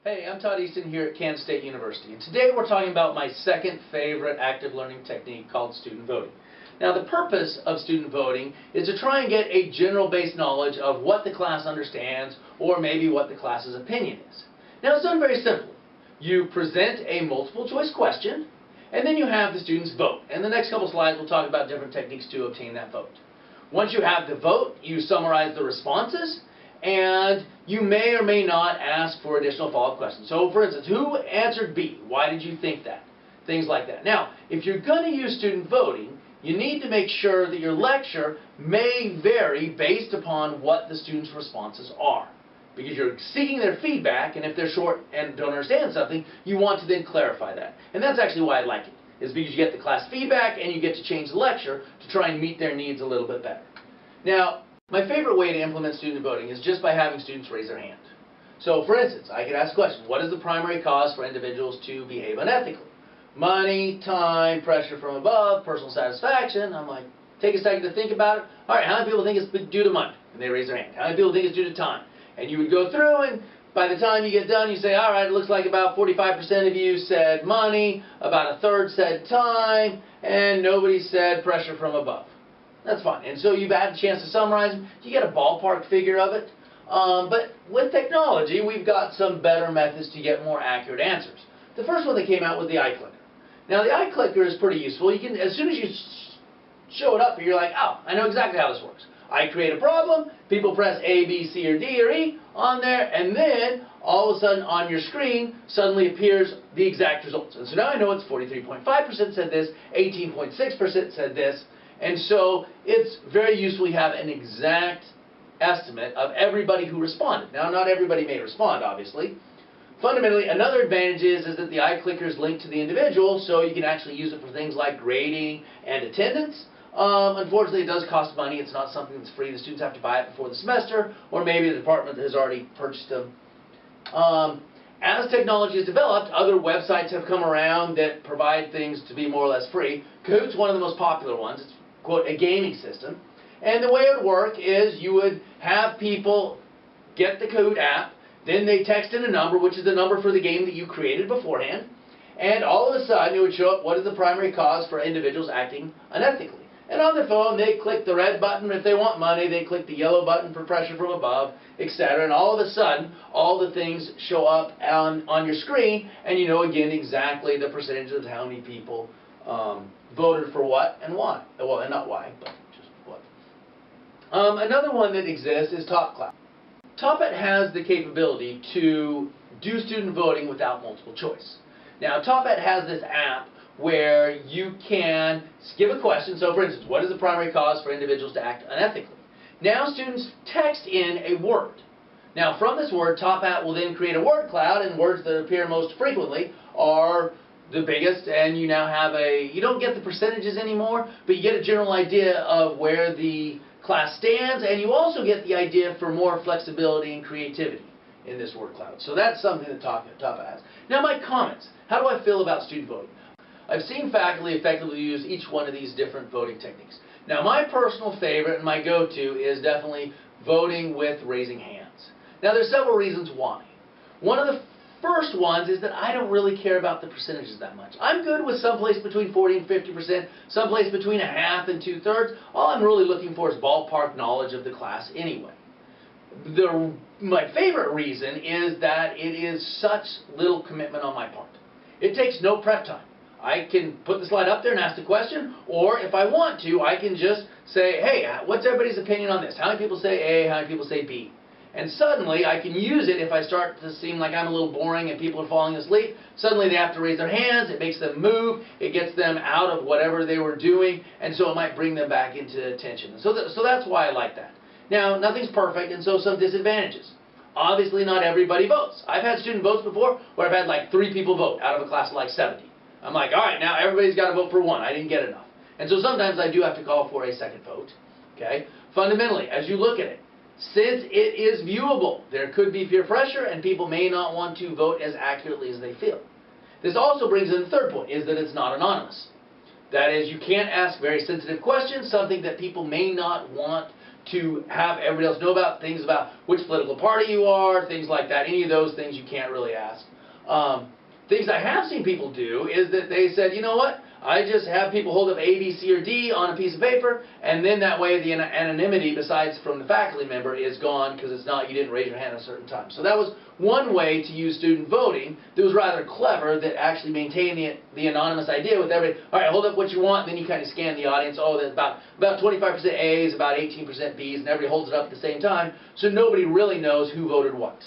Hey, I'm Todd Easton here at Kansas State University, and today we're talking about my second favorite active learning technique called student voting. Now, the purpose of student voting is to try and get a general-based knowledge of what the class understands or maybe what the class's opinion is. Now, it's done very simply. You present a multiple-choice question, and then you have the students vote. And the next couple slides we'll talk about different techniques to obtain that vote. Once you have the vote, you summarize the responses, and you may or may not ask for additional follow-up questions. So, for instance, who answered B? Why did you think that? Things like that. Now, if you're going to use student voting, you need to make sure that your lecture may vary based upon what the students' responses are. Because you're seeking their feedback, and if they're short and don't understand something, you want to then clarify that. And that's actually why I like it, is because you get the class feedback and you get to change the lecture to try and meet their needs a little bit better. Now, my favorite way to implement student voting is just by having students raise their hand. So, for instance, I could ask a question: what is the primary cause for individuals to behave unethically? Money, time, pressure from above, personal satisfaction. I'm like, take a second to think about it. All right, how many people think it's due to money? And they raise their hand. How many people think it's due to time? And you would go through, and by the time you get done, you say, all right, it looks like about 45% of you said money, about a third said time, and nobody said pressure from above. That's fine. And so you've had a chance to summarize them. You get a ballpark figure of it. But with technology, we've got some better methods to get more accurate answers. The first one that came out was the IClicker. Now, the IClicker is pretty useful. You can, as soon as you show it up, you're like, oh, I know exactly how this works. I create a problem, people press A, B, C, or D, or E on there, and then all of a sudden on your screen suddenly appears the exact results. And so now I know it's 43.5% said this, 18.6% said this, and so it's very useful to have an exact estimate of everybody who responded. Now, not everybody may respond, obviously. Fundamentally, another advantage is that the iClicker is linked to the individual, so you can actually use it for things like grading and attendance. Unfortunately, it does cost money. It's not something that's free. The students have to buy it before the semester, or maybe the department has already purchased them. As technology has developed, other websites have come around that provide things to be more or less free. Kahoot's one of the most popular ones. It's, quote, a gaming system. And the way it would work is you would have people get the Kahoot app, then they text in a number, which is the number for the game that you created beforehand, and all of a sudden it would show up what is the primary cause for individuals acting unethically. And on their phone, they click the red button if they want money, they click the yellow button for pressure from above, etc. And all of a sudden, all the things show up on your screen, and you know again exactly the percentages of how many people voted for what and why. Well, and not why, but just what. Another one that exists is TopCloud. TopCloud has the capability to do student voting without multiple choice. Now, TopCloud has this app where you can give a question. So, for instance, what is the primary cause for individuals to act unethically? Now, students text in a word. Now, from this word, TopCloud will then create a word cloud, and words that appear most frequently are the biggest, and you now have you don't get the percentages anymore, but you get a general idea of where the class stands, and you also get the idea for more flexibility and creativity in this word cloud. So that's something that TopCloud has. Now, my comments. How do I feel about student voting? I've seen faculty effectively use each one of these different voting techniques. Now, my personal favorite and my go-to is definitely voting with raising hands. Now, there's several reasons why. One of the first ones is that I don't really care about the percentages that much. I'm good with someplace between 40 and 50%, someplace between a half and two-thirds. All I'm really looking for is ballpark knowledge of the class anyway. My favorite reason is that it is such little commitment on my part. It takes no prep time. I can put the slide up there and ask the question, or if I want to, I can just say, hey, what's everybody's opinion on this? How many people say A, how many people say B? And suddenly, I can use it if I start to seem like I'm a little boring and people are falling asleep. Suddenly, they have to raise their hands. It makes them move. It gets them out of whatever they were doing, and so it might bring them back into attention. So that's why I like that. Now, nothing's perfect, and so some disadvantages. Obviously, not everybody votes. I've had student votes before where I've had like 3 people vote out of a class of like 70. I'm like, all right, now everybody's got to vote for 1. I didn't get enough. And so sometimes I do have to call for a second vote. Okay? Fundamentally, as you look at it, since it is viewable, there could be peer pressure and people may not want to vote as accurately as they feel. This also brings in the third point, is that it's not anonymous. That is, you can't ask very sensitive questions, something that people may not want to have everybody else know about things about which political party you are, things like that. Any of those things you can't really ask. Things I have seen people do is that they said, you know what, I just have people hold up A, B, C, or D on a piece of paper, and then that way the anonymity, besides from the faculty member, is gone because it's not, you didn't raise your hand at a certain time. So that was one way to use student voting that was rather clever, that actually maintained the anonymous idea with everybody. All right, hold up what you want, then you kind of scan the audience. Oh, there's about 25% A's, about 18% B's, and everybody holds it up at the same time, so nobody really knows who voted what.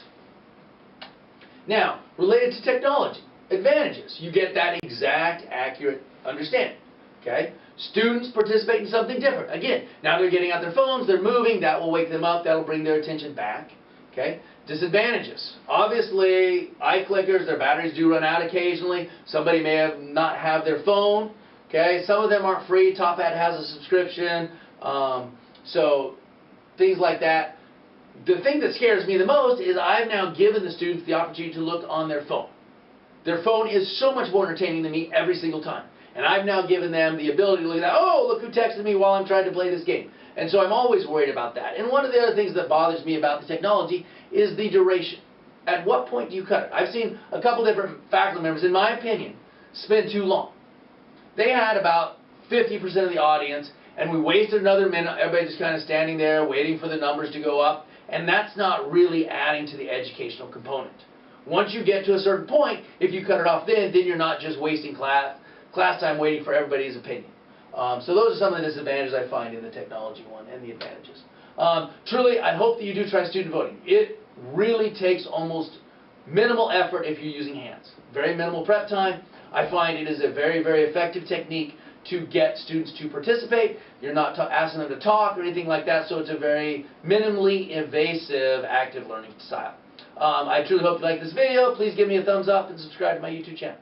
Now, related to technology, advantages. You get that exact, accurate understanding. Okay? Students participate in something different. Again, now they're getting out their phones, they're moving, that will wake them up, that will bring their attention back. Okay? Disadvantages. Obviously, IClickers, their batteries do run out occasionally. Somebody may not have their phone. Okay? Some of them aren't free. TopCloud has a subscription. So, things like that. The thing that scares me the most is I've now given the students the opportunity to look on their phone. Their phone is so much more entertaining than me every single time. And I've now given them the ability to look at that, oh, look who texted me while I'm trying to play this game. And so I'm always worried about that. And one of the other things that bothers me about the technology is the duration. At what point do you cut it? I've seen a couple different faculty members, in my opinion, spend too long. They had about 50% of the audience, and we wasted another minute. Everybody just kind of standing there waiting for the numbers to go up. And that's not really adding to the educational component. Once you get to a certain point, if you cut it off then you're not just wasting class time waiting for everybody's opinion. So those are some of the disadvantages I find in the technology one and the advantages. Truly, I hope that you do try student voting. It really takes almost minimal effort if you're using hands. Very minimal prep time. I find it is a very, very effective technique to get students to participate. You're not asking them to talk or anything like that, so it's a very minimally invasive active learning style. I truly hope you like this video. Please give me a thumbs up and subscribe to my YouTube channel.